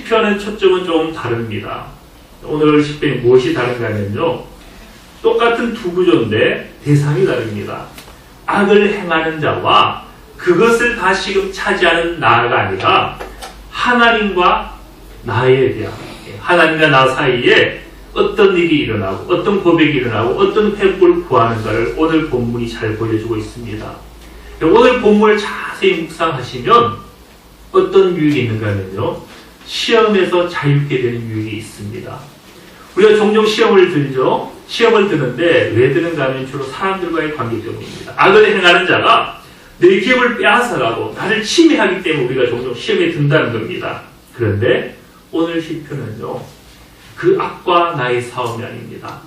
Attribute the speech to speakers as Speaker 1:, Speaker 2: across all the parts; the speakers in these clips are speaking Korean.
Speaker 1: 시편의 초점은 좀 다릅니다. 오늘 시편이 무엇이 다른가 하면요, 똑같은 두 구조인데 대상이 다릅니다. 악을 행하는 자와 그것을 다시금 차지하는 나가 아니라 하나님과 나에 대한, 하나님과 나 사이에 어떤 일이 일어나고 어떤 고백이 일어나고 어떤 회복을 구하는가를 오늘 본문이 잘 보여주고 있습니다. 오늘 본문을 자세히 묵상하시면 어떤 유익이 있는가 하면요, 시험에서 자유롭게 되는 유익이 있습니다. 우리가 종종 시험을 들죠. 시험을 드는데 왜 드는가 하면 주로 사람들과의 관계 때문입니다. 악을 행하는 자가 내 기업을 빼앗아가고 나를 침해하기 때문에 우리가 종종 시험에 든다는 겁니다. 그런데 오늘 시편은요, 그 악과 나의 싸움이 아닙니다.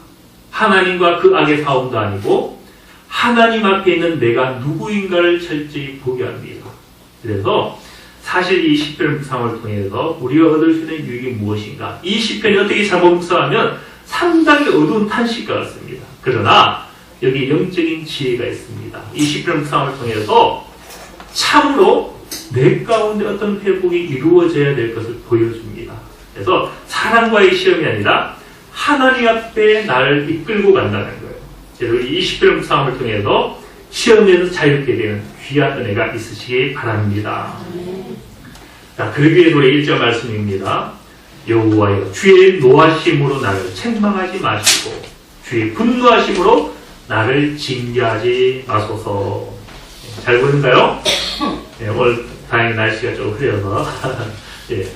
Speaker 1: 하나님과 그 악의 싸움도 아니고 하나님 앞에 있는 내가 누구인가를 철저히 보게 합니다. 그래서 사실 이 시편 묵상을 통해서 우리가 얻을 수 있는 유익이 무엇인가, 이 시편이 어떻게 잘못 묵상하면 상당히 어두운 탄식 같습니다. 그러나 여기 영적인 지혜가 있습니다. 이 시편 묵상을 통해서 참으로 내 가운데 어떤 회복이 이루어져야 될 것을 보여줍니다. 그래서 사람과의 시험이 아니라 하나님 앞에 나를 이끌고 간다는 거예요. 그래서 이 시편 묵상을 통해서 시험에서 자유롭게 되는 귀한 은혜가 있으시기 바랍니다. 자, 그러기에 노래 1절 말씀입니다. 여호와여, 주의 노하심으로 나를 책망하지 마시고 주의 분노하심으로 나를 징계하지 마소서. 잘 보이는가요? 네, 오늘 다행히 날씨가 좀 흐려서 예.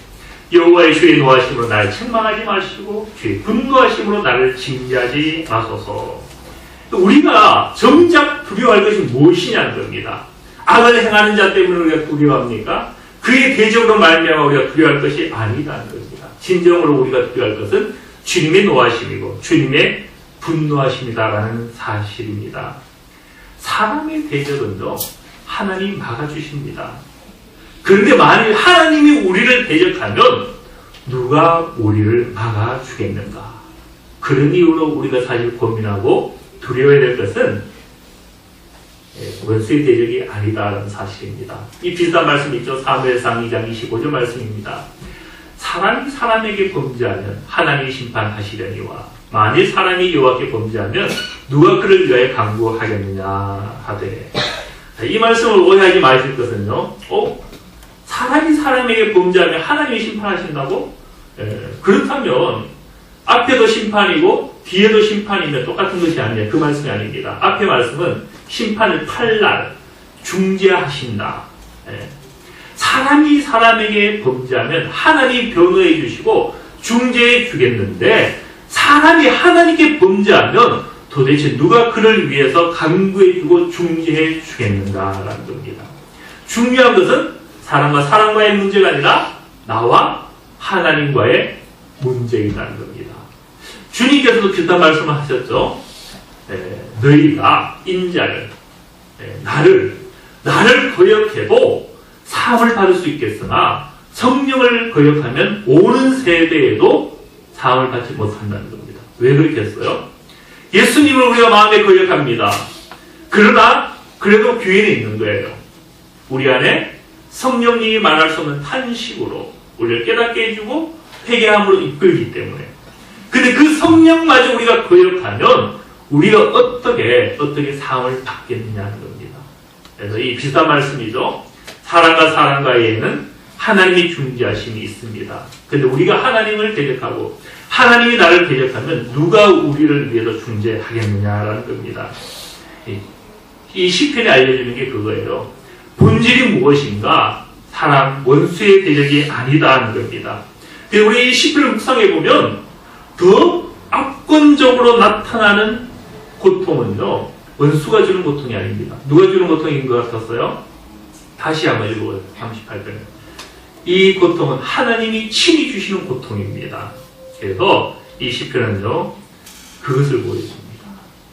Speaker 1: 여호와의 주의 노하심으로 나를 책망하지 마시고 주의 분노하심으로 나를 징계하지 마소서. 우리가 정작 두려워할 것이 무엇이냐는 겁니다. 악을 행하는 자 때문에 우리가 두려워합니까? 그의 대적으로 말미암아 우리가 두려워할 것이 아니다는 겁니다. 진정으로 우리가 두려워할 것은 주님의 노하심이고 주님의 분노하심이다라는 사실입니다. 사람의 대적은요, 하나님이 막아주십니다. 그런데 만일 하나님이 우리를 대적하면 누가 우리를 막아주겠는가? 그런 이유로 우리가 사실 고민하고 두려워해야 될 것은 원수의 대적이 아니다라는 사실입니다. 이 비슷한 말씀 있죠. 사무엘상 2장 25절 말씀입니다. 사람이 사람에게 범죄하면 하나님이 심판하시려니와 만일 사람이 여호와께 범죄하면 누가 그를 위하여 강구하겠느냐 하되. 이 말씀을 오해하지 마실 것은요, 사람이 사람에게 범죄하면 하나님이 심판하신다고? 그렇다면 앞에도 심판이고 뒤에도 심판이면 똑같은 것이 아니냐, 그 말씀이 아닙니다. 앞에 말씀은 심판을 팔날 중재하신다. 사람이 사람에게 범죄하면 하나님이 변호해 주시고 중재해 주겠는데 사람이 하나님께 범죄하면 도대체 누가 그를 위해서 강구해 주고 중재해 주겠는가라는 겁니다. 중요한 것은 사람과 사람과의 문제가 아니라 나와 하나님과의 문제이라는 겁니다. 주님께서도 비슷한 말씀을 하셨죠. 너희가 인자를 나를 거역해도 사함을 받을 수 있겠으나 성령을 거역하면 오는 세대에도 사함을 받지 못한다는 겁니다. 왜 그렇겠어요? 예수님을 우리가 마음에 거역합니다. 그러나 그래도 교회는 있는 거예요. 우리 안에 성령님이 말할 수 없는 탄식으로 우리를 깨닫게 해주고 회개함으로 이끌기 때문에. 근데 그 성령마저 우리가 거역하면 우리가 어떻게 사함을 받겠느냐는 겁니다. 그래서 이 비슷한 말씀이죠. 사람과 사람과에는 하나님의 중재하심이 있습니다. 근데 우리가 하나님을 대적하고 하나님이 나를 대적하면 누가 우리를 위해서 중재하겠느냐라는 겁니다. 이 시편이 알려주는 게 그거예요. 본질이 무엇인가? 사람, 원수의 대적이 아니다는 겁니다. 우리 이 시편을 묵상해 보면 더 압권적으로 나타나는 고통은요, 원수가 주는 고통이 아닙니다. 누가 주는 고통인 것 같았어요? 다시 한번 읽어보세요. 38편. 이 고통은 하나님이 친히 주시는 고통입니다. 그래서 이 시편은요, 그것을 보여줍니다.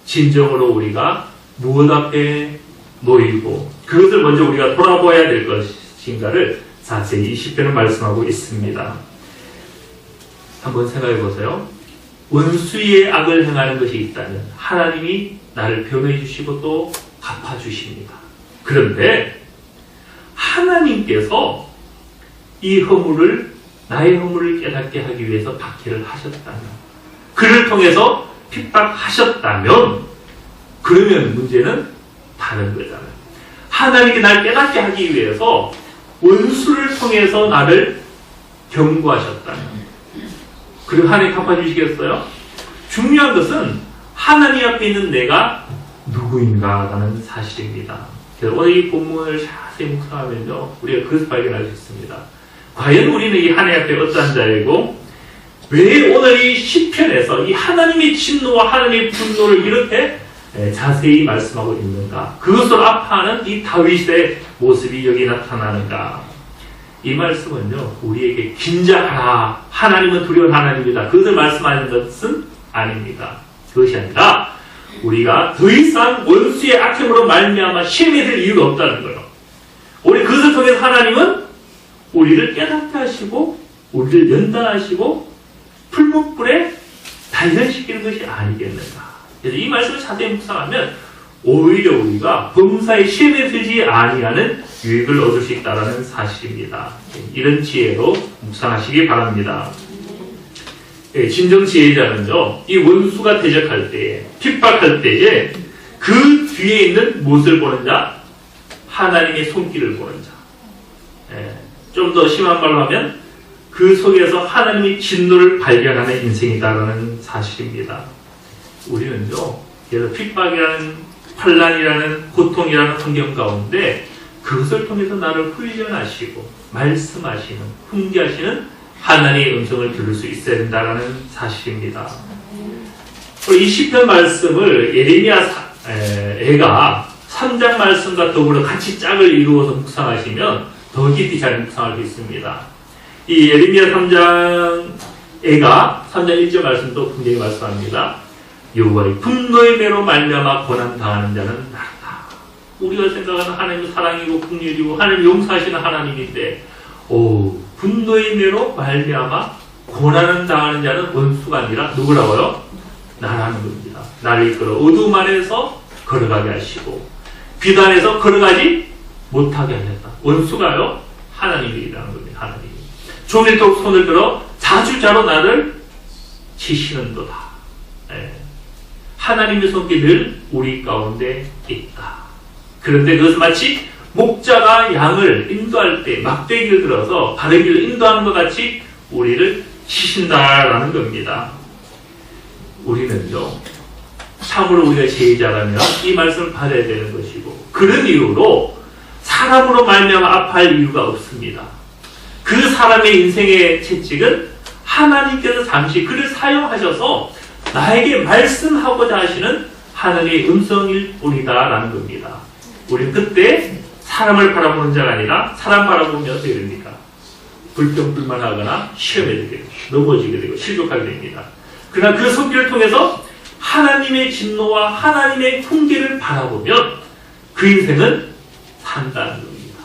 Speaker 1: 진정으로 우리가 무엇 앞에 놓이고 그것을 먼저 우리가 돌아보아야 될 것인가를 자세히 이 시편은 말씀하고 있습니다. 한번 생각해 보세요. 원수의 악을 행하는 것이 있다면 하나님이 나를 변호해 주시고 또 갚아주십니다. 그런데 하나님께서 이 허물을 나의 허물을 깨닫게 하기 위해서 박해를 하셨다면, 그를 통해서 핍박하셨다면, 그러면 문제는 다른 거잖아요. 하나님께 날 깨닫게 하기 위해서 원수를 통해서 나를 경고하셨다면, 그리고 하나님 갚아주시겠어요? 중요한 것은 하나님 앞에 있는 내가 누구인가라는 사실입니다. 그래서 오늘 이 본문을 자세히 묵상하면요, 우리가 그것을 발견할 수 있습니다. 과연 우리는 이 하나님 앞에 어떠한 자이고, 왜 오늘 이 시편에서 이 하나님의 진노와 하나님의 분노를 이렇게 자세히 말씀하고 있는가? 그것을 아파하는 이 다윗의 모습이 여기 나타나는가? 이 말씀은요, 우리에게 긴장하라, 하나님은 두려운 하나님이다, 그것을 말씀하는 것은 아닙니다. 그것이 아니라 우리가 더 이상 원수의 악행으로 말미암아 시험에 들 이유가 없다는 거예요. 우리 그것을 통해서 하나님은 우리를 깨닫게 하시고 우리를 연단하시고 풀무불에 단련시키는 것이 아니겠는가. 그래서 이 말씀을 자세히 묵상하면 오히려 우리가 범사의 시험에 들지 아니하는 유익을 얻을 수 있다는 사실입니다. 이런 지혜로 묵상하시기 바랍니다. 진정 지혜자는요, 이 원수가 대적할 때에, 핍박할 때에 그 뒤에 있는 무엇을 보는 자? 하나님의 손길을 보는 자. 좀 더 심한 말로 하면 그 속에서 하나님의 진노를 발견하는 인생이다라는 사실입니다. 우리는요, 그래서 핍박이라는, 환난이라는, 고통이라는 환경 가운데 그것을 통해서 나를 훈련하시고 말씀하시는, 훈계하시는 하나님의 음성을 들을 수 있어야 된다는 사실입니다. 이 시편 말씀을 예레미야가 3장 말씀과 더불어 같이 짝을 이루어서 묵상하시면 더 깊이 잘 묵상할 수 있습니다. 이 예레미야 3장 3장 1절 말씀도 분명히 말씀합니다. 여호와의 분노의 매로 말미암아 고난당하는 자는 나다. 우리가 생각하는 하나님은 사랑이고 긍휼이고 하나님 용서하시는 하나님인데, 분노의 매로 말미암아 고난을 당하는 자는 원수가 아니라 누구라고요? 나라는 겁니다. 나를 이끌어 어두움 안에서 걸어가게 하시고 비단에서 걸어가지 못하게 하셨다. 원수가요, 하나님이라는 겁니다. 하나님. 종일토록 손을 들어 자주자로 나를 치시는도다. 하나님의 손길이 늘 우리 가운데 있다. 그런데 그것은 마치 목자가 양을 인도할 때 막대기를 들어서 바른 길을 인도하는 것 같이 우리를 치신다라는 겁니다. 우리는요, 참으로 우리가 제자라면 이 말씀을 받아야 되는 것이고, 그런 이유로 사람으로 말미암아 아파할 이유가 없습니다. 그 사람의 인생의 채찍은 하나님께서 잠시 그를 사용하셔서 나에게 말씀하고자 하시는 하나님의 음성일 뿐이다라는 겁니다. 우리는 그때 사람을 바라보는 자가 아니라 사람 바라보면 어떻게 됩니까? 불평불만하거나 시험에 들게 되고 넘어지게 되고 실족하게 됩니다. 그러나 그 손길을 통해서 하나님의 진노와 하나님의 훈계를 바라보면 그 인생은 산다는 겁니다.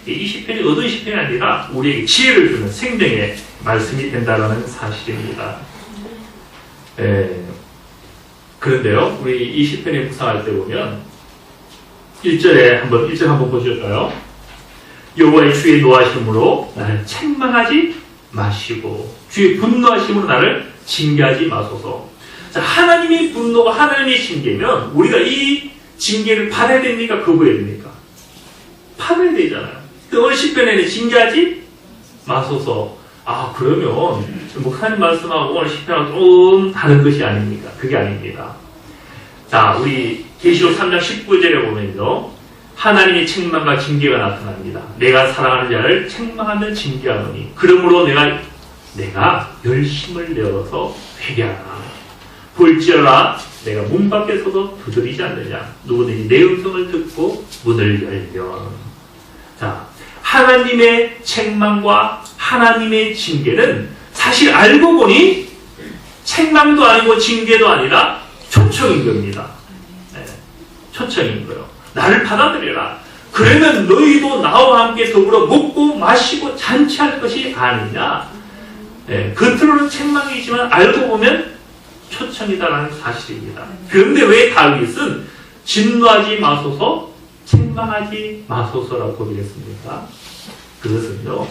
Speaker 1: 이 시편이 얻은 시편이 아니라 우리에게 지혜를 주는 생명의 말씀이 된다는 사실입니다. 그런데요, 우리 이 시편에 묵상할 때 보면 1절 한번 보실까요? 여호와의 주의 노하심으로 나를 책망하지 마시고 주의 분노하심으로 나를 징계하지 마소서. 자, 하나님의 분노가 하나님의 징계면 우리가 이 징계를 받아야 됩니까? 거부해야 됩니까? 받아야 되잖아요. 오늘 시편에는 징계하지 마소서. 그러면 목사님 말씀하고 오늘 시편하고 좀 다른 것이 아닙니까? 그게 아닙니다. 자, 우리 계시록 3장 19절에 보면요, 하나님의 책망과 징계가 나타납니다. 내가 사랑하는 자를 책망하면 징계하노니 그러므로 내가 열심을 내어서 회개하라. 볼지어라 내가 문 밖에 서도 두드리지 않느냐. 누구든지 내 음성을 듣고 문을 열면. 자, 하나님의 책망과 하나님의 징계는 사실 알고 보니 책망도 아니고 징계도 아니라 초청인 겁니다. 초청인 거예요. 나를 받아들여라. 그러면 너희도 나와 함께 더불어 먹고 마시고 잔치할 것이 아니냐. 겉으로는 책망이지만 알고 보면 초청이다라는 사실입니다. 그런데 왜 다윗은 진노하지 마소서, 책망하지 마소서라고 고백했습니까? 그것은요,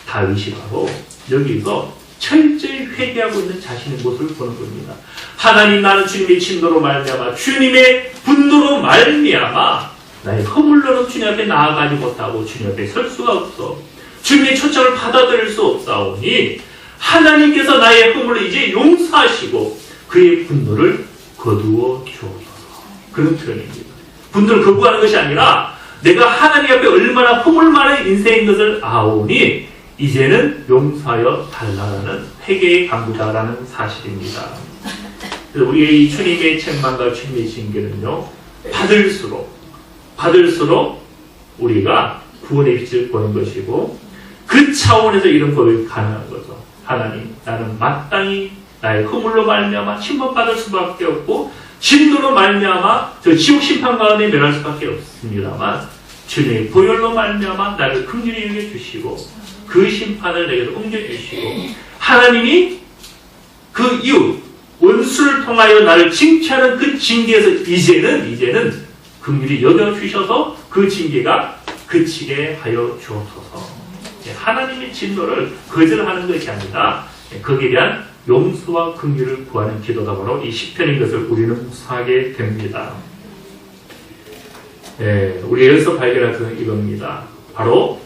Speaker 1: 다윗이 바로 여기서 철저히 회개하고 있는 자신의 모습을 보는 겁니다. 하나님, 나는 주님의 진노로 말미암아 주님의 분노로 말미암아 나의 허물로는 주님 앞에 나아가지 못하고 주님 앞에 설 수가 없어. 주님의 초청을 받아들일 수 없사오니 하나님께서 나의 허물을 이제 용서하시고 그의 분노를 거두어 주옵소서. 그런 표현입니다. 분노를 거부하는 것이 아니라 내가 하나님 앞에 얼마나 허물 많은 인생인 것을 아오니 이제는 용서하여 달라는 회개의 강구다라는 사실입니다. 그래서 우리의 이 주님의 책망과 주님의 징계는요, 받을수록 우리가 구원의 빛을 보는 것이고 그 차원에서 이런 고백이 가능한 거죠. 하나님, 나는 마땅히 나의 허물로 말미암아 심판받을 수밖에 없고 진노로 말미암아 저 지옥 심판 가운데 멸할 수밖에 없습니다만 주님의 보혈로 말미암아 나를 긍휼히 여겨주시고 그 심판을 내게서 옮겨주시고 하나님이 그 이웃 원수를 통하여 나를 징계하는 그 징계에서 이제는 긍휼히 여겨주셔서 그 징계가 그치게 하여 주옵소서. 하나님의 진노를 거절하는 것이 아니라 거기에 대한 용서와 긍휼을 구하는 기도가 바로 이 시편인 것을 우리는 묵상하게 됩니다. 우리 여기서 발견할 것은 이겁니다. 바로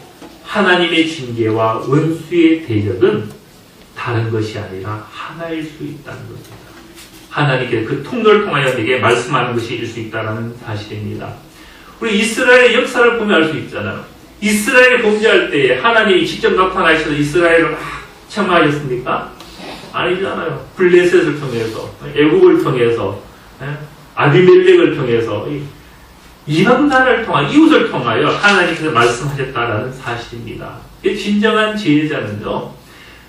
Speaker 1: 하나님의 징계와 원수의 대적은 다른 것이 아니라 하나일 수 있다는 것입니다. 하나님께서 그 통로를 통하여 내게 말씀하는 것일 수 있다는 사실입니다. 우리 이스라엘의 역사를 보면 알 수 있잖아요. 이스라엘을 범죄할 때에 하나님이 직접 나타나셔서 이스라엘을 막 책망하셨습니까? 아니잖아요. 블레셋을 통해서, 애국을 통해서, 아비멜렉을 통해서, 이방 나라를 통하여, 이웃을 통하여 하나님께서 말씀하셨다라는 사실입니다. 진정한 지혜자는요,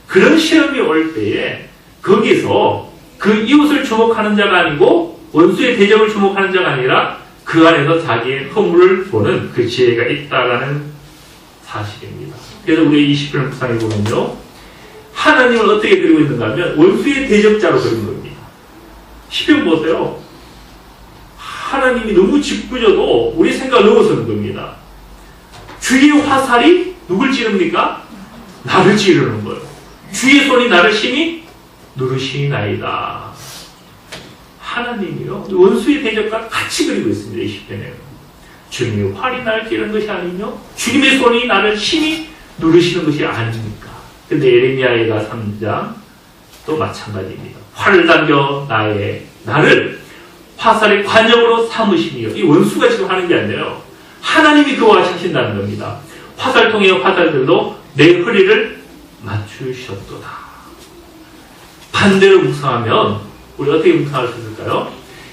Speaker 1: 그런 시험이 올 때에 거기서 그 이웃을 주목하는 자가 아니고 원수의 대적을 주목하는 자가 아니라 그 안에서 자기의 허물을 보는 그 지혜가 있다라는 사실입니다. 그래서 우리 20편 묵상해 보면요, 하나님을 어떻게 그리고 있는가 하면 원수의 대적자로 그린 겁니다. 시편 보세요. 하나님이 너무 짓궂어도 우리 생각을 넘어서는 겁니다. 주의 화살이 누굴 찌릅니까? 나를 찌르는 거예요. 주의 손이 나를 심히 누르시나이다. 하나님이요, 원수의 대적과 같이 그리고 있습니다. 이 시편에는. 주님의 활이 나를 찌르는 것이 아니며 주님의 손이 나를 심히 누르시는 것이 아닙니까? 근데 예레미야가 3장 또 마찬가지입니다. 활을 당겨 나를 화살의 관역으로 삼으시니요. 이 원수가 지금 하는 게 아니에요. 하나님이 그와 하신다는 겁니다. 화살통의 화살들도 내 허리를 맞추셨도다. 반대로 묵상하면 우리 어떻게 묵상할 수 있을까요?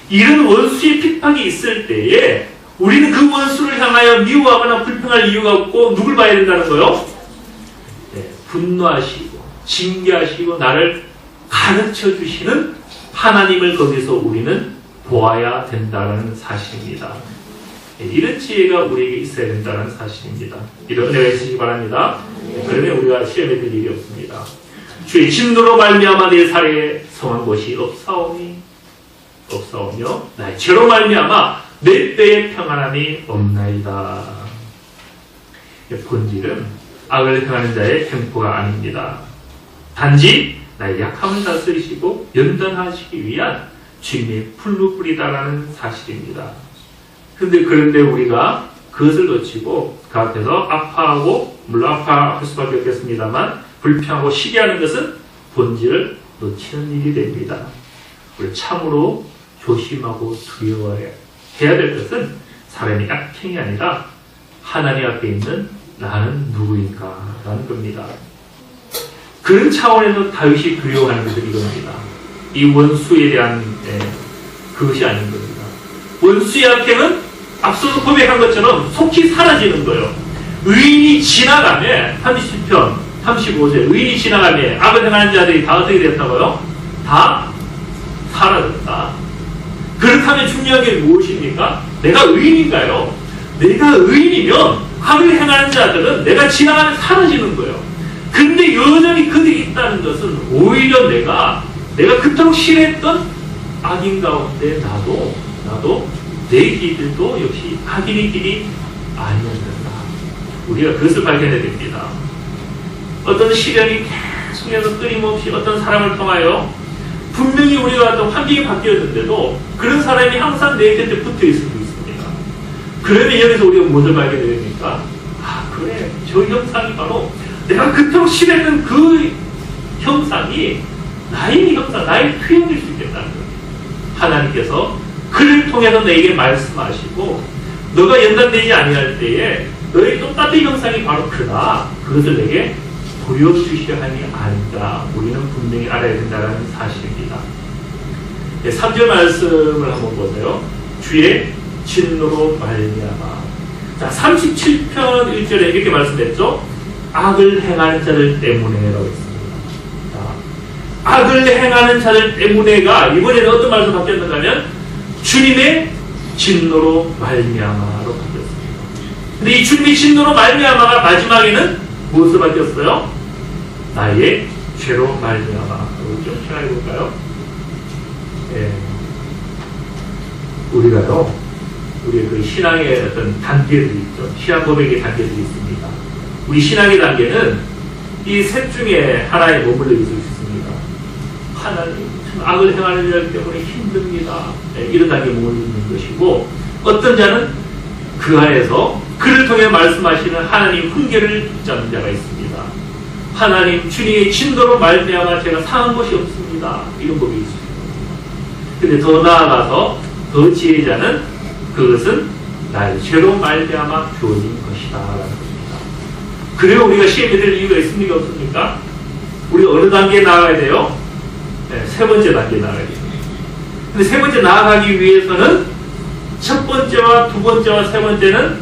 Speaker 1: 이런 원수의 핍박이 있을 때에 우리는 그 원수를 향하여 미워하거나 불평할 이유가 없고 누굴 봐야 된다는 거요? 분노하시고 징계하시고 나를 가르쳐 주시는 하나님을 거기서 우리는 보아야 된다는 사실입니다. 이런 지혜가 우리에게 있어야 된다는 사실입니다. 이런 은혜가 있으시기 바랍니다. 그러면 우리가 시험에 들 일이 없습니다. 주의 진노로 말미암아 내 살에 성한 것이 없사오며 나의 죄로 말미암아 내 뼈에 평안함이 없나이다. 본질은 악을 행하는 자의 템포가 아닙니다. 단지 나의 약함을 다스리시고 연단하시기 위한 주님의 풀무불이다라는 사실입니다. 그런데 우리가 그것을 놓치고 그 앞에서 아파하고, 물론 아파할 수밖에 없겠습니다만 불평하고 시기하는 것은 본질을 놓치는 일이 됩니다. 우리 참으로 조심하고 두려워해야 될 것은 사람의 악행이 아니라 하나님 앞에 있는 나는 누구인가 라는 겁니다. 그런 차원에서 다윗이 두려워하는 것은 이겁니다. 이 원수에 대한 그것이 아닌 겁니다. 원수의 악행은 앞서서 고백한 것처럼 속히 사라지는 거예요. 의인이 지나가면 30편 35절 의인이 지나가면 악을 행하는 자들이 다 어떻게 됐다고요? 다 사라졌다. 그렇다면 중요한 게 무엇입니까? 내가 의인인가요? 내가 의인이면 악을 행하는 자들은 내가 지나가면 사라지는 거예요. 근데 여전히 그들이 있다는 것은 오히려 내가 그토록 싫어했던 악인 가운데 나도 내 길도 역시 악인의 길이 아니었는가. 우리가 그것을 발견해야 됩니다. 어떤 시련이 통해서 끊임없이 어떤 사람을 통하여 분명히 우리가 어떤 환경이 바뀌었는데도 그런 사람이 항상 내 곁에 붙어 있을 수 있습니다. 그러면 여기서 우리가 무엇을 발견해야 됩니까? 아, 그래. 저 형상이 바로 내가 그토록 싫어했던 그 형상이 나의 형상, 나의 투영일 수 있겠다는 거예요. 하나님께서 그를 통해서 너에게 말씀하시고 너가 연단되지 아니할 때에 너의 똑같은 형상이 바로 그다. 그것을 내게 보여주시려 함이 아닌가. 우리는 분명히 알아야 된다는 사실입니다. 3절 말씀을 한번 보세요. 주의 진노로 말미암아. 자, 37편 1절에 이렇게 말씀했죠. 악을 행하는 자들 때문에라고 했습니다. 자, 악을 행하는 자들 때문에가 이번에는 어떤 말씀 바뀌었는가 하면 주님의 진노로 말미암아로 바뀌었습니다. 근데 이 주님의 진노로 말미암아가 마지막에는 무엇으로 바뀌었어요? 나의 죄로 말미암아. 좀 생각해 볼까요? 예. 우리가요, 우리 그 신앙의 어떤 단계들이 있죠. 신앙 고백의 단계들이 있습니다. 우리 신앙의 단계는 이 셋 중에 하나에 머물러 있을 수 있습니다. 하나님, 참 악을 행하는 자 때문에 힘듭니다. 예, 이런 단계에 머물러 있는 것이고, 어떤 자는 그 안에서 그를 통해 말씀하시는 하나님 훈계를 붙잡는 자가 있습니다. 하나님, 주님의 진노로 말미암아 제가 상한 것이 없습니다. 이런 법이 있습니다. 근데 더 나아가서 더 지혜자는 그것은 나의 죄로 말미암아 주어진 것이다 라는 겁니다. 그래요, 우리가 시험에 들 이유가 있습니까? 없습니까? 우리가 어느 단계에 나아가야 돼요? 네, 세 번째 단계에 나아가야 돼요. 근데 세 번째 나아가기 위해서는 첫 번째와 두 번째와 세 번째는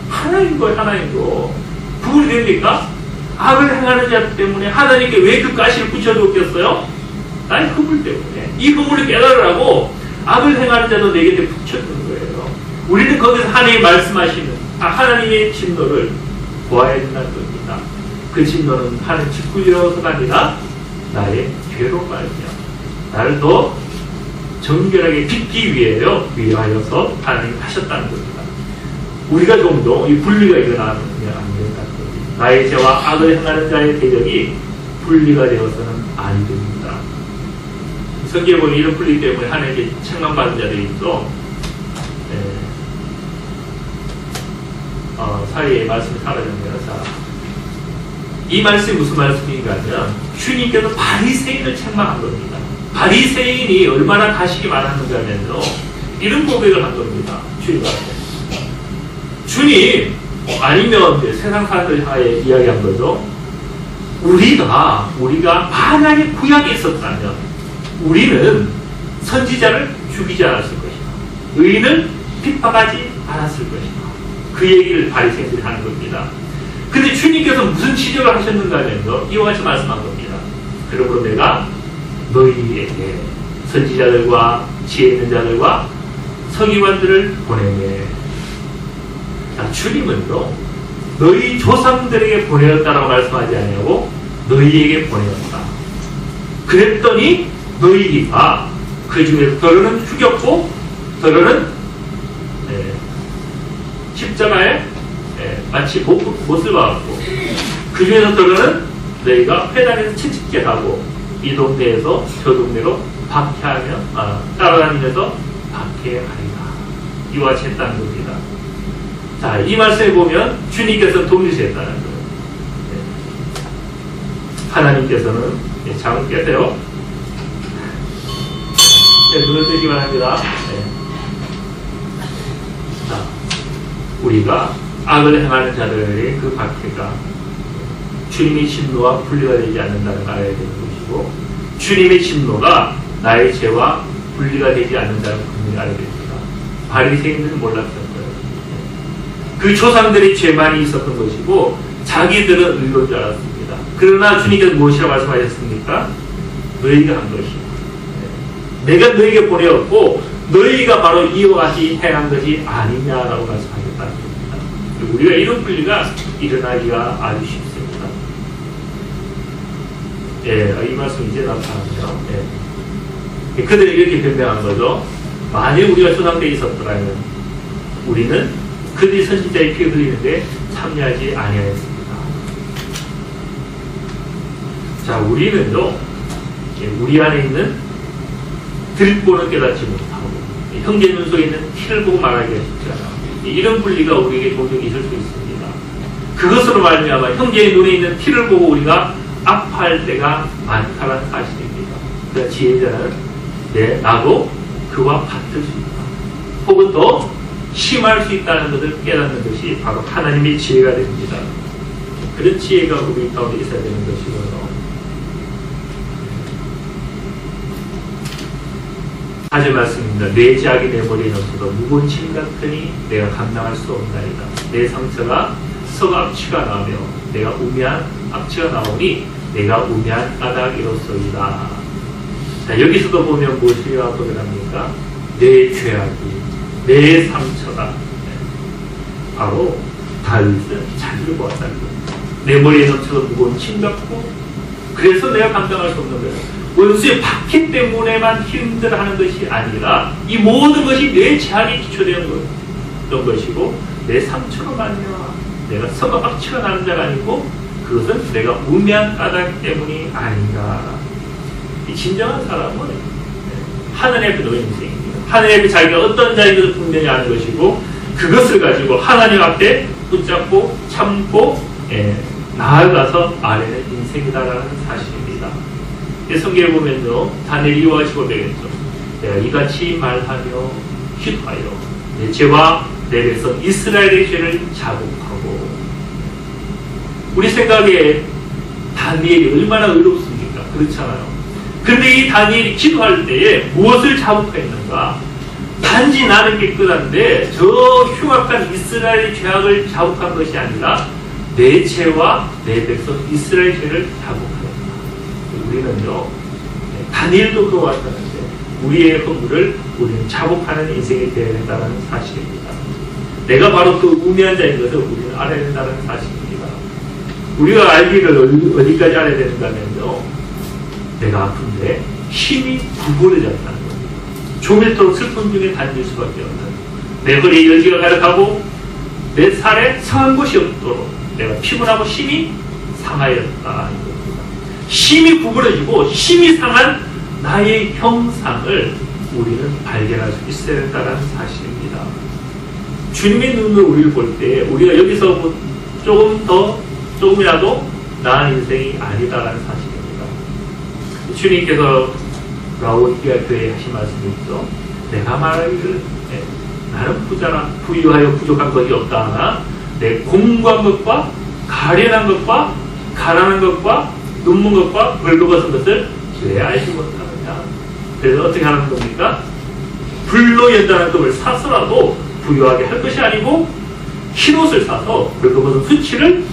Speaker 1: 하나인 거예요. 하나인 거. 구분이 됩니까? 악을 행하는 자 때문에 하나님께 왜 그 가시를 붙여줬겠어요? 나의 허물 때문에. 이 허물을 깨달으라고 악을 행하는 자도 내 곁에 붙여주는 거예요. 우리는 거기서 하나님이 말씀하시는 하나님의 진노를 보아야 된다는 겁니다. 그 진노는 하나님 짓궂어서가 아니라 나의 죄로 말이야. 나를 더 정결하게 빚기 위하여서 하나님이 하셨다는 겁니다. 우리가 좀 더 이 분리가 일어나면 안 된다는 겁니다. 나의 죄와 악을 행하는 자의 대적이 분리가 되어서는 안 됩니다. 성경에 보면 이런 분리 때문에 하나님께 책망받은 자들이 있죠. 사이에 말씀이 사라졌네요. 자, 이 말씀이 무슨 말씀인가 하면 주님께서 바리새인을 책망한 겁니다. 바리새인이 얼마나 가식이 많았는가 하면요, 이런 고백을 한 겁니다. 주님한테. 주님, 아니면 세상 사람들 향해 이야기한 거죠. 우리가 만약에 구약에 있었다면 우리는 선지자를 죽이지 않았을 것이다. 의인을 핍박하지 않았을 것이다. 그 얘기를 바리새인들이 하는 겁니다. 근데 주님께서 무슨 지적을 하셨는가 하면요, 이와 같이 말씀한 겁니다. 그러므로 내가 너희에게 선지자들과 지혜 있는 자들과 서기관들을 보내네. 자, 주님은요, 너희 조상들에게 보내었다라고 말씀하지 아니하고 너희에게 보내었다. 그랬더니 너희가 그 중에서 더러는 죽였고 더러는 십자가에 마치 못을 박았고, 그 중에서 더러는 너희가 회당에서 채찍질 하고 이 동네에서 저 동네로 박해하며 따라다니면서 박해하리라. 이와 같이 했다는 겁니다. 자, 이 말씀에 보면 주님께서 동일시했다는 거예요. 하나님께서는 잠을 깨세요. 눈을 뜨시기 바랍니다. 자, 우리가 악을 행하는 자들의 그 박해가 주님의 진노와 분리가 되지 않는다는 걸 알아야 되는 것이고, 주님의 진노가 나의 죄와 분리가 되지 않는다는 걸 분명히 알아야 됩니다. 바리새인들은 몰랐던 거예요. 그 조상들이 죄만이 있었던 것이고 자기들은 의로운 줄 알았습니다. 그러나 주님께서 무엇이라고 말씀하셨습니까? 너희가 한 것이요, 내가 너희에게 보내었고 너희가 바로 이와 같이 행한 것이 아니냐라고 말씀하셨다는 겁니다. 우리가 이런 분리가 일어나기가 아주 쉽습니다. 이 말씀 이제 나타나죠. 그들이 이렇게 변명한 거죠. 만일 우리가 조상되어 있었더라면 우리는 그들이 선지자의 피를 흘리는데 참여하지 아니하였습니다. 자, 우리는요, 우리 안에 있는 들보는 깨닫지 못하고 형제 눈 속에 있는 티를 보고 말하기가 쉽지 않아. 이런 분리가 우리에게 도저히 있을 수 있습니다. 그것으로 말미암아 형제의 눈에 있는 티를 보고 우리가 아파할 때가 많다는 사실입니다. 그러니까 지혜자는 나도 그와 같을 수 있다. 혹은 더 심할 수 있다는 것을 깨닫는 것이 바로 하나님의 지혜가 됩니다. 그런 지혜가 우리 가운데 있어야 되는 것이고요. 하지 말씀입니다. 내 지악이 내 머리에 넘쳐도 무거운 짐 같으니 내가 감당할 수 없나이다. 내 상처가 썩어 악취가 나며 내가 우매한 악취가 나오니 내가 우매한 까닭이로소이다. 자, 여기서도 보면 무엇이라고 표현합니까? 내 죄악이, 내 상처가 바로 다윗은 자기를 보았다는 겁니다. 내 머리에 넘쳐서 무거운 짐 같고 그래서 내가 감당할 수 없는 거예요. 원수의 박해 때문에만 힘들어하는 것이 아니라 이 모든 것이 내 죄악에 기초되는 것이고 내 상처로 말미암아 내가 썩어 악취가 나는 자가 아니고 그것은 내가 우매한 까닭 때문이 아닌가. 이 진정한 사람은 하나님 앞에 놓인 인생입니다. 하나님 앞에 자기가 어떤 자인 것을 분명히 아는 것이고 그것을 가지고 하나님 앞에 붙잡고 참고 나아가서 아뢰는 인생이다라는 사실입니다. 성경에 보면요, 다니엘이 이와 같이 고백했죠. 내가 이같이 말하며 기도하여 내 죄와 내 백성 이스라엘의 죄를 자복하고. 우리 생각에 다니엘이 얼마나 의롭습니까? 그렇잖아요. 그런데 이 다니엘이 기도할 때에 무엇을 자복했는가? 단지 나는 깨끗한데 저 흉악한 이스라엘의 죄악을 자복한 것이 아니라 내 죄와 내 백성 이스라엘 죄를 자복하였다. 우리는요, 다니엘도 그러왔다는데 우리의 허물을 우리는 자복하는 인생이 되어야 된다는 사실입니다. 내가 바로 그 우매한 자인 것을 우리는 알아야 된다는 사실입니다. 우리가 알기를 어디까지 알아야 되는가면요, 내가 아픈데 힘이 구부러졌다는 겁니다. 조밀토록 슬픔 중에 단질 수밖에 없는, 내 허리에 열기가 가득하고 내 살에 상한 곳이 없도록 내가 피곤하고 힘이 상하였다. 힘이 구부러지고 힘이 상한 나의 형상을 우리는 발견할 수 있어야 된다는 사실입니다. 주님의 눈으로 우리를 볼 때 우리가 여기서 조금이라도 나은 인생이 아니다라는 사실입니다. 주님께서 라오디게아 교회에 하신 말씀이 있죠. 내가 말하기를 나는 부자라 부유하여 부족한 것이 없다 하나 내 공부한 것과 가련한 것과 가난한 것과 눈먼 것과 벌거벗은 것을 왜 알지 못하느냐. 그래서 어떻게 하는 겁니까? 불로 연단한 금을 사서라도 부유하게 할 것이 아니고 흰옷을 사서 벌거벗은 수치를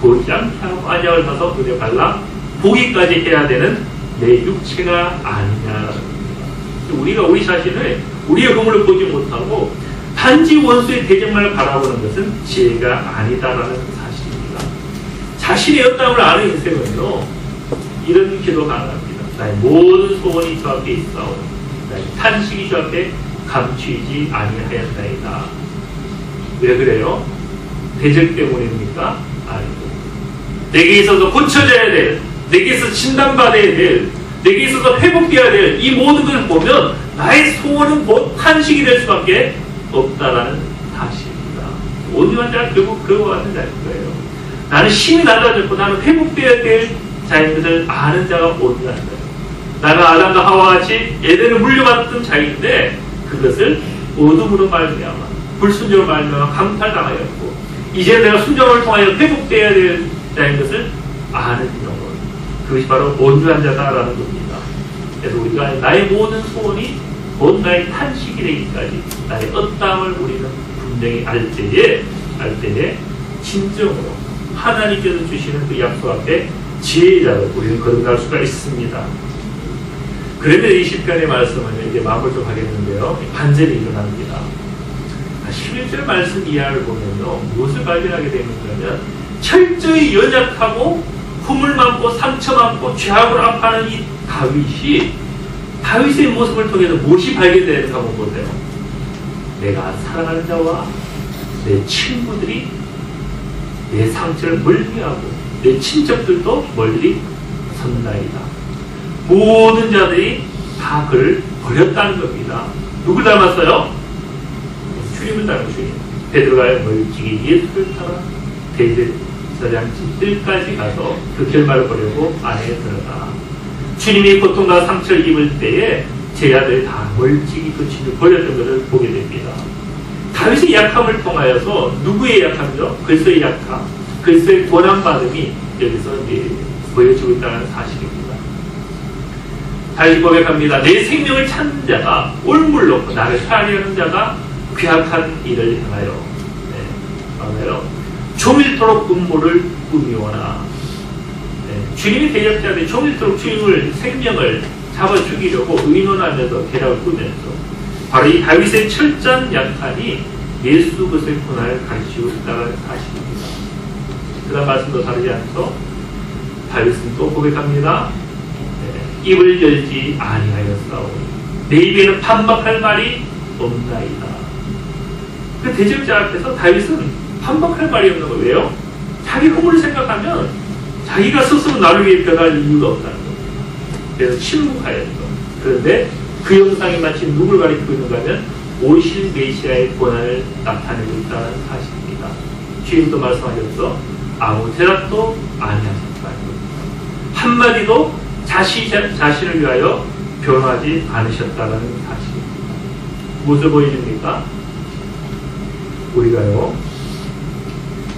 Speaker 1: 보이지 않게 하고 안약을 사서 눈에 발라 보기까지 해야 되는 내 육체가 아니냐라는 겁니다. 우리가 우리 자신을 우리의 허물을 보지 못하고 단지 원수의 대적만을 바라보는 것은 지혜가 아니다라는 사실입니다. 자신의 연단을 아는 인생은요, 이런 기도 가능합니다. 나의 모든 소원이 주 앞에 있사오니 나의 탄식이 주 앞에 감추이지 아니하였나이다. 왜 그래요? 대적 때문입니까? 아니고 내게 있어서 고쳐져야 될, 내게 있어서 진단받아야 될, 내게 있어서 회복되어야 될 이 모든 것을 보면 나의 소원은 곧 탄식이 될 수밖에 없다라는 사실입니다. 온유한 자가 결국 그와 같은 자일 거예요. 나는 힘이 낮아졌고 나는 회복되어야 될 자인 것을 아는 자가 온유한 자예요. 나는 아담과 하와같이 에덴을 물려받던 자인데 그것을 어둠으로 말미암아 불순종으로 말미암아 강탈당하였고 이제 내가 순종을 통하여 회복되어야 될 자인 것을 아는 영혼, 그것이 바로 온유한 자다라는 겁니다. 그래서 우리가 나의 모든 소원이 곧 나의 탄식이 되기까지 나의 어떠함을 우리는 분명히 알 때에 진정으로 하나님께서 주시는 그 약속 앞에 지혜자로 우리는 거듭날 수가 있습니다. 그러면 이 시편의 말씀은 이제 마무리 좀 하겠는데요, 반전이 일어납니다. 11절 말씀 이하를 보면요, 무엇을 발견하게 되는가면 철저히 연약하고 흠을 많고 상처 많고 죄악으로 아파하는 이 다윗의 모습을 통해서 무엇이 발견되는가 한번 보세요. 내가 사랑하는 자와 내 친구들이 내 상처를 멀리하고 내 친척들도 멀리 섰나이다. 모든 자들이 다 그를 버렸다는 겁니다. 누굴 닮았어요? 주님을 닮은 주님. 베드로가 멀찍이 예수를 따라 대제사장 뜰까지 가서 그 결말을 보려고 안에 들어가. 주님이 고통과 상처를 입을 때에 제자들이 다 멀찍이 그 주님을 버렸던 것을 보게 됩니다. 다윗의 약함을 통하여서 누구의 약함이죠? 글서의 약함, 글서의 고난받음이 여기서 이제 보여지고 있다는 사실입니다. 다윗이 고백합니다. 내 생명을 찾는 자가 올물 놓고 나를 살리하는 자가 괴악한 일을 행하여 종일토록 음모를 꾸미오나. 주님이 대적자들이 종일토록 주님을 생명을 잡아 죽이려고 의논하면서 계략을 꾸면서 바로 이 다윗의 철저한 약함이 예수 그리스도의 고난을 가르치고 있다는 사실입니다. 그다음 말씀도 다르지 않죠? 다윗은 또 고백합니다. 입을 열지 아니하였사오니 내 입에는 반박할 말이 없나이다. 그 대적자 앞에서 다윗은 반박할 말이 없는 거예요. 왜요? 자기 허물을 생각하면 자기가 스스로 나를 위해 변할 이유가 없다는 겁니다. 그래서 침묵하였죠. 그런데 그 영상이 마치 누굴 가리키고 있는가 하면 오실 메시아의 고난을 나타내고 있다는 사실입니다. 주님도 말씀하셨어. 아무 대답도 아니하셨다는 겁니다. 한마디도 자신을 위하여 변하지 않으셨다는 사실입니다. 무엇을 보여줍니까?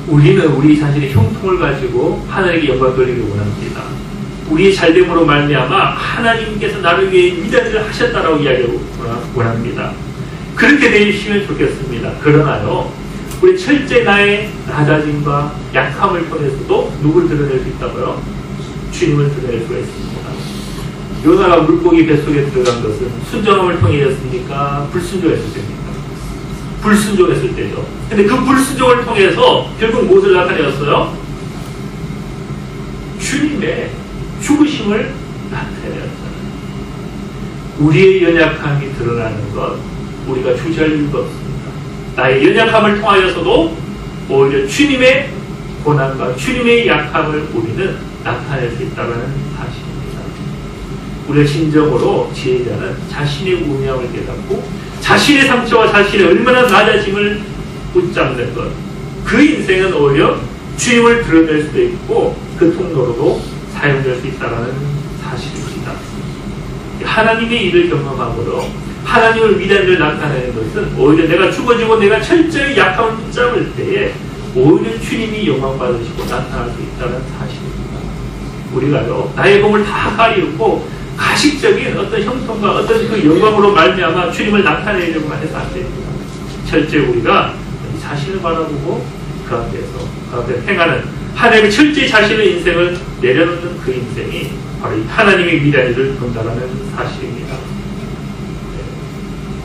Speaker 1: 우리는 우리 자신의 형통을 가지고 하나님께 영광 돌리기 원합니다. 우리의 잘됨으로 말미암아 하나님께서 나를 위해 위대한 일을 하셨다라고 이야기하기 원합니다. 그렇게 되시면 좋겠습니다. 그러나요, 우리 철저히 나의 낮아짐과 약함을 통해서도 누굴 드러낼 수 있다고요? 주님을 드러낼 수가 있습니다. 요나가 물고기 뱃속에 들어간 것은 순종함을 통해였습니까? 불순종했을 때입니까? 불순종했을 때죠. 근데 그 불순종을 통해서 결국 무엇을 나타내었어요? 주님의 죽으심을 나타내었잖아요. 우리의 연약함이 드러나는 것, 우리가 주저할 이유가 없습니다. 나의 연약함을 통하여서도 오히려 주님의 고난과 주님의 약함을 우리는 나타낼 수 있다는 사실입니다. 우리가 진정으로 지혜자는 자신의 우명을 깨닫고 자신의 상처와 자신의 얼마나 낮아짐을 붙잡는 것, 그 인생은 오히려 주님을 드러낼 수도 있고 그 통로로도 사용될 수 있다는 사실입니다. 하나님의 일을 경험함으로 하나님을 위대한 일을 나타내는 것은 오히려 내가 죽어지고 내가 철저히 약함을 붙잡을 때에 오히려 주님이 영광 받으시고 나타날 수 있다는 사실입니다. 우리가요, 나의 몸을 다 가리우고 가식적인 어떤 형통과 어떤 그 영광으로 말미암아 주님을 나타내려고 해서 안 됩니다. 철저히 우리가 자신을 바라보고 그 앞에서 행하는 하나님의 철저히 자신의 인생을 내려놓는 그 인생이 바로 하나님의 위대한 일을 본다는 사실입니다.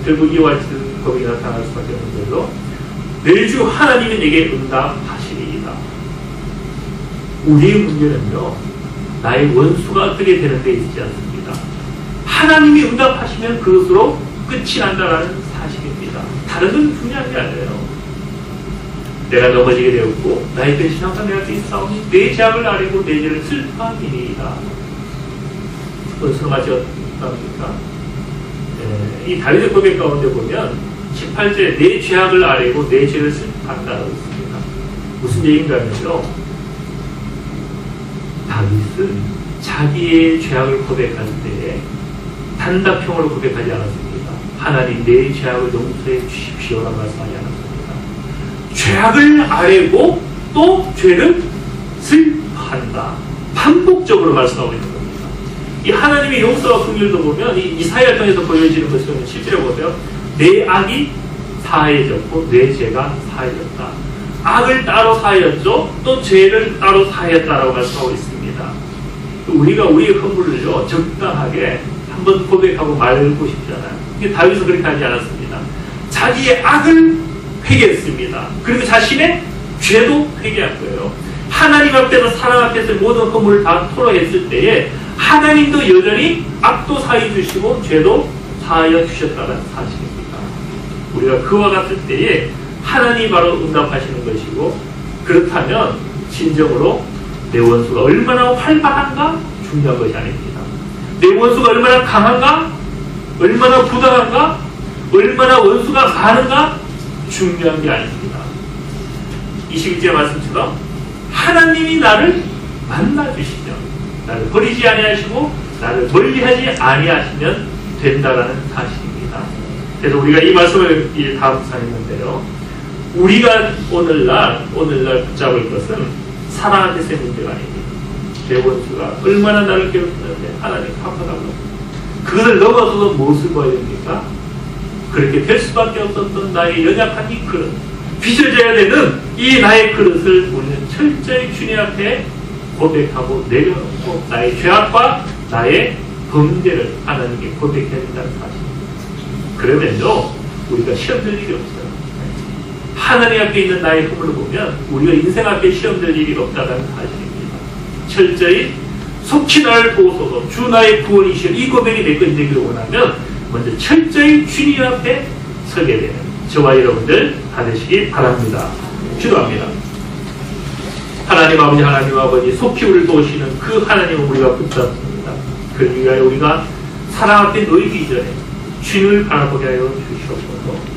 Speaker 1: 결국 이와 같은 법이 나타날 수밖에 없는 거죠. 매주 하나님이 내게 응답하시리이다. 우리의 문제는요, 나의 원수가 어떻게 되는 데 있지 않습니다. 하나님이 응답하시면 그것으로 끝이 난다는 사실입니다. 다른 건 중요한 게 아니에요. 내가 넘어지게 되었고 나의 변신함과 내가 있사오니 내 죄악을 아뢰고 내 죄를 슬퍼함이니이다. 무슨 말이었답니까? 이 다윗의 고백 가운데 보면 18절에 내 죄악을 아뢰고 내 죄를 슬퍼한다고 있습니다. 무슨 얘기인가 하면요, 다윗은 자기의 죄악을 고백할 때에 단답형으로 고백하지 않았습니다. 하나님 내 죄악을 용서해 주십시오라고 말씀하지 않았습니다. 죄악을 아뢰고 또 죄를 슬퍼한다. 반복적으로 말씀하고 있는 겁니다. 이 하나님의 용서와 긍휼도 보면 이 이사야를 통해서 보여지는 것은 실제로 보세요. 내 악이 사해졌고 내 죄가 사해졌다. 악을 따로 사하였죠. 또 죄를 따로 사하였다라고 말씀하고 있습니다. 우리가 우리의 허물을요, 적당하게 한번 고백하고 말고 싶잖아요. 근데 다윗은 그렇게 하지 않았습니다. 자기의 악을 회개했습니다. 그리고 자신의 죄도 회개한 거예요. 하나님 앞에서 사람 앞에서 모든 허물을 다 토로했을 때에 하나님도 여전히 악도 사해 주시고 죄도 사하여 주셨다는 사실입니다. 우리가 그와 같을 때에 하나님이 바로 응답하시는 것이고, 그렇다면 진정으로 내 원수가 얼마나 활발한가 중요한 것이 아닙니다. 내 원수가 얼마나 강한가? 얼마나 부당한가? 얼마나 원수가 많은가? 중요한 게 아닙니다. 21절 말씀처럼 하나님이 나를 만나주시면, 나를 버리지 아니하시고 나를 멀리하지 아니하시면 된다라는 사실입니다. 그래서 우리가 이 말씀을 다음 사했는데요. 우리가 오늘날 붙잡을 것은 사랑한테서의 문제가 아닙니다. 내 원수가 얼마나 나를 괴롭히는데 하나님 갚아달라고. 그것을 넘어서서 무엇을 보아야 됩니까? 그렇게 될 수밖에 없었던 나의 연약한 이 그릇, 빚어져야 되는 이 나의 그릇을 우리는 철저히 주님 앞에 고백하고 내려놓고 나의 죄악과 나의 범죄를 하나님께 고백해야 된다는 사실입니다. 그러면요 우리가 시험 될 일이 없어요. 하나님 앞에 있는 나의 힘을 보면 우리가 인생 앞에 시험 될 일이 없다는 사실입니다. 철저히 속히 나를 보소서 주 나의 구원이시여 이 고백이 내 것이 되기를 원하면 먼저 철저히 주님 앞에 서게 되는 저와 여러분들 다 되시기 바랍니다. 기도합니다. 하나님 아버지, 하나님 아버지, 속히 우리를 도우시는 그 하나님을 우리가 붙잡습니다. 그를 위하여 우리가 사랑 앞에 놓이기 전에 주님을 바라보게 하여 주시옵소서.